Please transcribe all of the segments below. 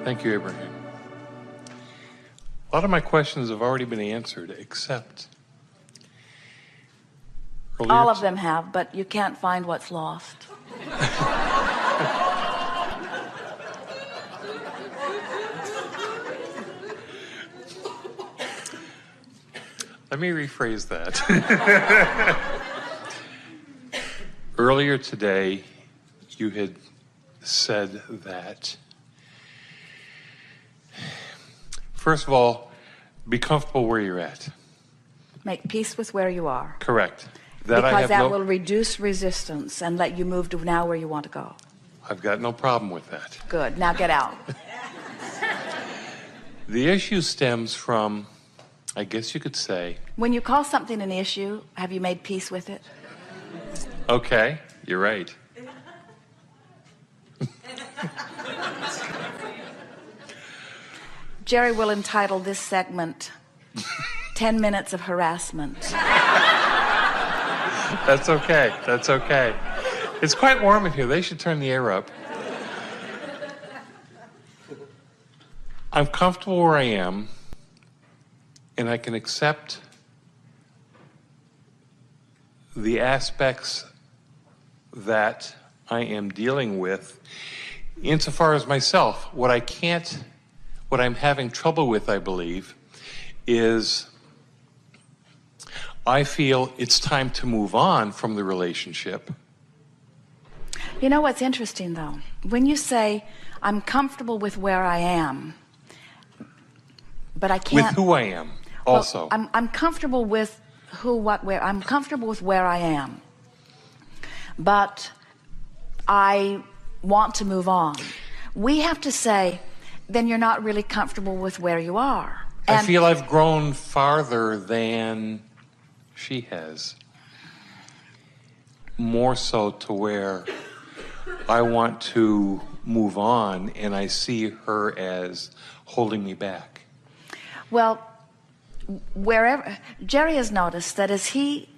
Thank you, Abraham. A lot of my questions have already been answered, except all of them have, but you can't find what's lost. Let me rephrase that. Earlier today, you had said that, first of all, be comfortable where you're at. Make peace with where you are. Correct. Because that will reduce resistance and let you move to now where you want to go. I've got no problem with that. Good. Now get out. The issue stems from, I guess you could say... When you call something an issue, have you made peace with it? Okay, you're right. Jerry will entitle this segment 10 Minutes of Harassment. That's okay. That's okay. It's quite warm in here. They should turn the air up. I'm comfortable where I am, and I can accept the aspects that I am dealing with insofar as myself. What I'm having trouble with, I believe, is I feel it's time to move on from the relationship. You know what's interesting, though? When you say, I'm comfortable with where I am, but I can't... With who I am, also. Well, I'm comfortable with who, what, where. I'm comfortable with where I am. But I want to move on. We have to say, then you're not really comfortable with where you are. And I feel I've grown farther than she has. More so to where I want to move on, and I see her as holding me back. Well, wherever... Jerry has noticed that as he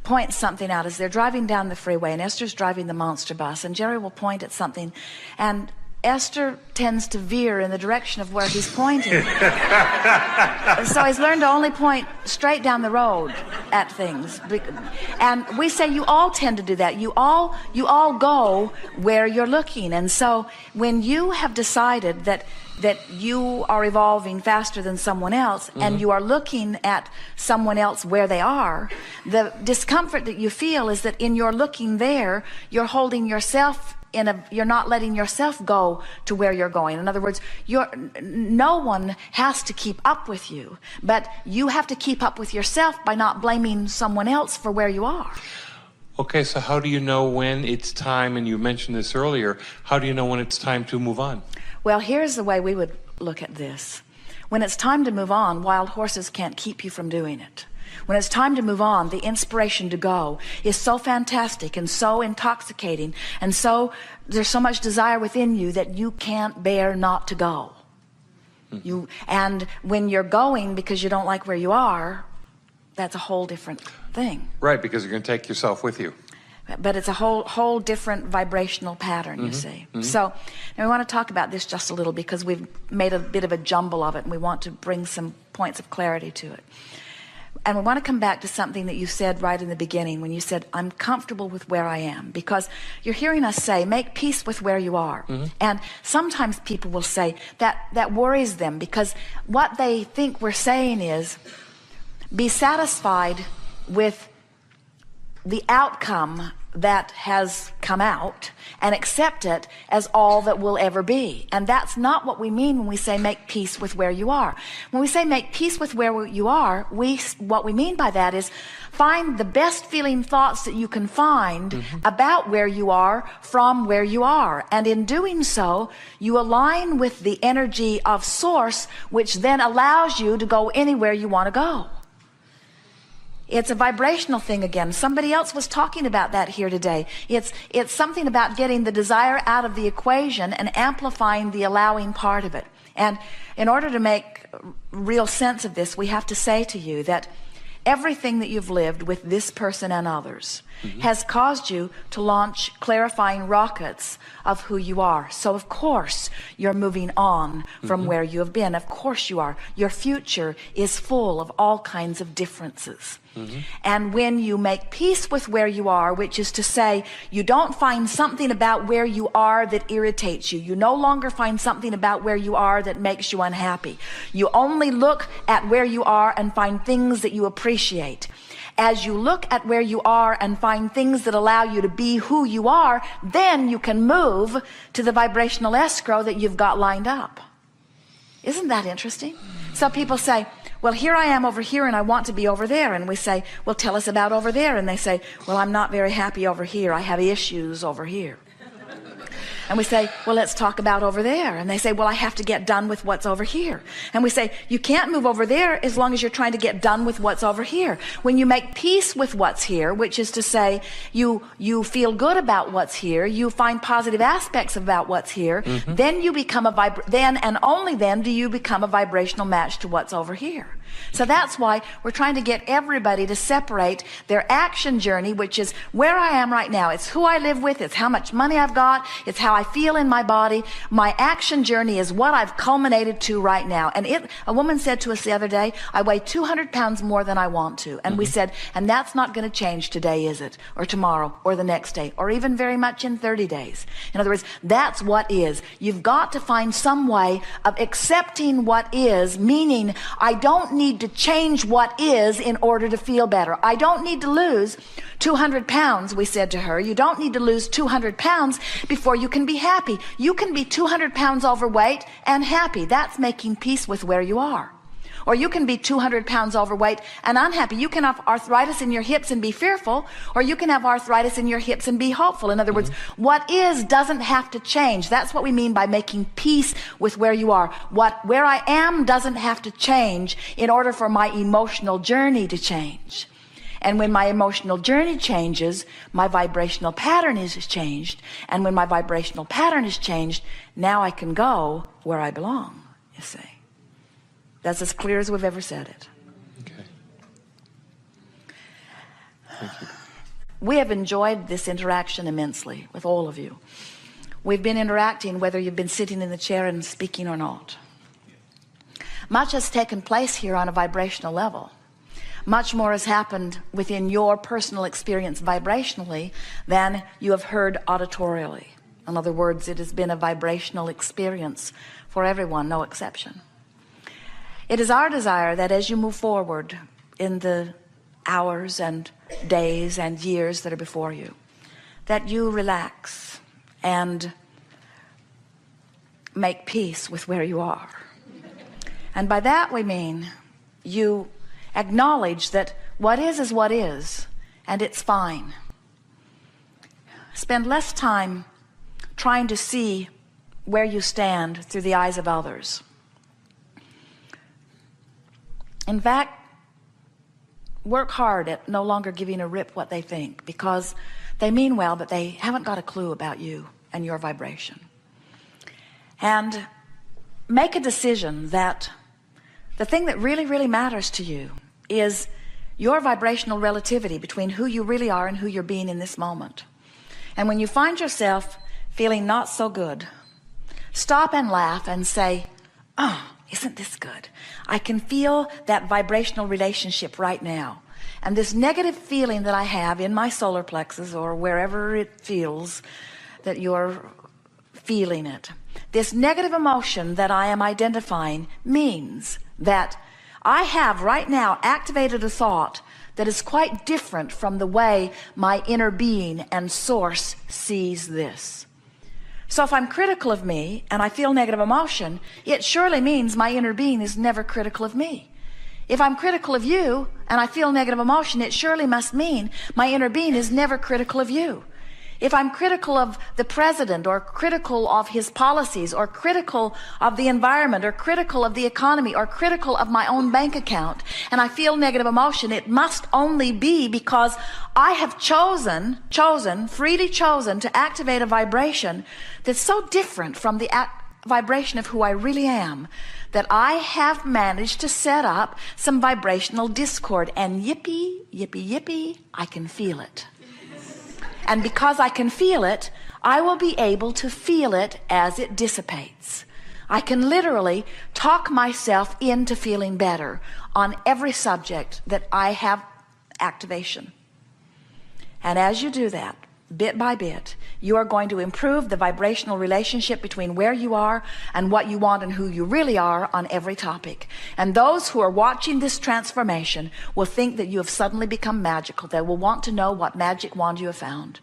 points something out, as they're driving down the freeway, and Esther's driving the monster bus, and Jerry will point at something, and Esther tends to veer in the direction of where he's pointing. So he's learned to only point straight down the road at things. And we say you all tend to do that. You all go where you're looking. And so when you have decided that you are evolving faster than someone else, and you are looking at someone else where they are, the discomfort that you feel is that in your looking there, you're holding yourself you're not letting yourself go to where you're going. In other words, no one has to keep up with you, but you have to keep up with yourself by not blaming someone else for where you are. Okay, so how do you know when it's time, and you mentioned this earlier, how do you know when it's time to move on? Well, here's the way we would look at this. When it's time to move on, wild horses can't keep you from doing it. When it's time to move on, the inspiration to go is so fantastic and so intoxicating, and so there's so much desire within you that you can't bear not to go. And when you're going because you don't like where you are, that's a whole different thing. Right, because you're going to take yourself with you. But it's a whole different vibrational pattern, you see. So now we want to talk about this just a little, because we've made a bit of a jumble of it, and we want to bring some points of clarity to it. And we want to come back to something that you said right in the beginning, when you said, I'm comfortable with where I am, because you're hearing us say, make peace with where you are. And sometimes people will say that worries them, because what they think we're saying is, be satisfied with the outcome that has come out and accept it as all that will ever be. And that's not what we mean when we say make peace with where you are. When we say make peace with where you are, what we mean by that is find the best feeling thoughts that you can find about where you are from where you are. And in doing so, you align with the energy of Source, which then allows you to go anywhere you want to go. It's a vibrational thing again. Somebody else was talking about that here today. It's something about getting the desire out of the equation and amplifying the allowing part of it. And in order to make real sense of this, we have to say to you that everything that you've lived with this person and others has caused you to launch clarifying rockets of who you are. So of course you're moving on from where you have been. Of course you are. Your future is full of all kinds of differences. And when you make peace with where you are, which is to say, you don't find something about where you are that irritates you. You no longer find something about where you are that makes you unhappy. You only look at where you are and find things that you appreciate. As you look at where you are and find things that allow you to be who you are, then you can move to the vibrational escrow that you've got lined up. Isn't that interesting? So people say, well, here I am over here and I want to be over there. And we say, well, tell us about over there. And they say, well, I'm not very happy over here. I have issues over here. And we say, well, let's talk about over there. And they say, well, I have to get done with what's over here. And we say, you can't move over there as long as you're trying to get done with what's over here. When you make peace with what's here, which is to say you feel good about what's here, you find positive aspects about what's here, then you become then and only then do you become a vibrational match to what's over here. So that's why we're trying to get everybody to separate their action journey, which is where I am right now. It's who I live with. It's how much money I've got. It's how I feel in my body. My action journey is what I've culminated to right now. And a woman said to us the other day, I weigh 200 pounds more than I want to. And we said, and that's not going to change today, is it? Or tomorrow, or the next day, or even very much in 30 days. In other words, that's what is. You've got to find some way of accepting what is, meaning I don't need to change what is in order to feel better. I don't need to lose 200 pounds, we said to her. You don't need to lose 200 pounds before you can be happy. You can be 200 pounds overweight and happy. That's making peace with where you are. Or you can be 200 pounds overweight and unhappy. You can have arthritis in your hips and be fearful, or you can have arthritis in your hips and be hopeful. In other words, what is doesn't have to change. That's what we mean by making peace with where you are. Where I am doesn't have to change in order for my emotional journey to change. And when my emotional journey changes, my vibrational pattern is changed. And when my vibrational pattern is changed, now I can go where I belong, you see. That's as clear as we've ever said it. Okay. Thank you. We have enjoyed this interaction immensely with all of you. We've been interacting whether you've been sitting in the chair and speaking or not. Much has taken place here on a vibrational level. Much more has happened within your personal experience vibrationally than you have heard auditorially. In other words, it has been a vibrational experience for everyone, no exception. It is our desire that as you move forward in the hours and days and years that are before you, that you relax and make peace with where you are. And by that we mean you acknowledge that what is what is, and it's fine. Spend less time trying to see where you stand through the eyes of others. In fact, work hard at no longer giving a rip what they think, because they mean well, but they haven't got a clue about you and your vibration. And make a decision that the thing that really, really matters to you is your vibrational relativity between who you really are and who you're being in this moment. And when you find yourself feeling not so good, stop and laugh and say, oh, isn't this good? I can feel that vibrational relationship right now. And this negative feeling that I have in my solar plexus or wherever it feels that you're feeling it, this negative emotion that I am identifying means that I have right now activated a thought that is quite different from the way my inner being and source sees this. So if I'm critical of me and I feel negative emotion, it surely means my inner being is never critical of me. If I'm critical of you and I feel negative emotion, it surely must mean my inner being is never critical of you. If I'm critical of the president or critical of his policies or critical of the environment or critical of the economy or critical of my own bank account and I feel negative emotion, it must only be because I have freely chosen to activate a vibration that's so different from the vibration of who I really am, that I have managed to set up some vibrational discord, and yippee, yippee, yippee, I can feel it. And because I can feel it, I will be able to feel it as it dissipates. I can literally talk myself into feeling better on every subject that I have activation. And as you do that, bit by bit, you are going to improve the vibrational relationship between where you are and what you want and who you really are on every topic. And those who are watching this transformation will think that you have suddenly become magical. They will want to know what magic wand you have found.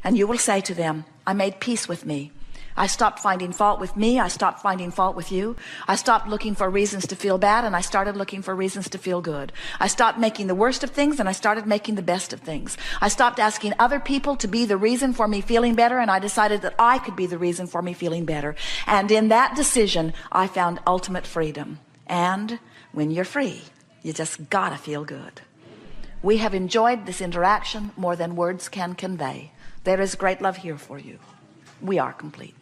And you will say to them, I made peace with me. I stopped finding fault with me. I stopped finding fault with you. I stopped looking for reasons to feel bad, and I started looking for reasons to feel good. I stopped making the worst of things, and I started making the best of things. I stopped asking other people to be the reason for me feeling better, and I decided that I could be the reason for me feeling better. And in that decision, I found ultimate freedom. And when you're free, you just gotta feel good. We have enjoyed this interaction more than words can convey. There is great love here for you. We are complete.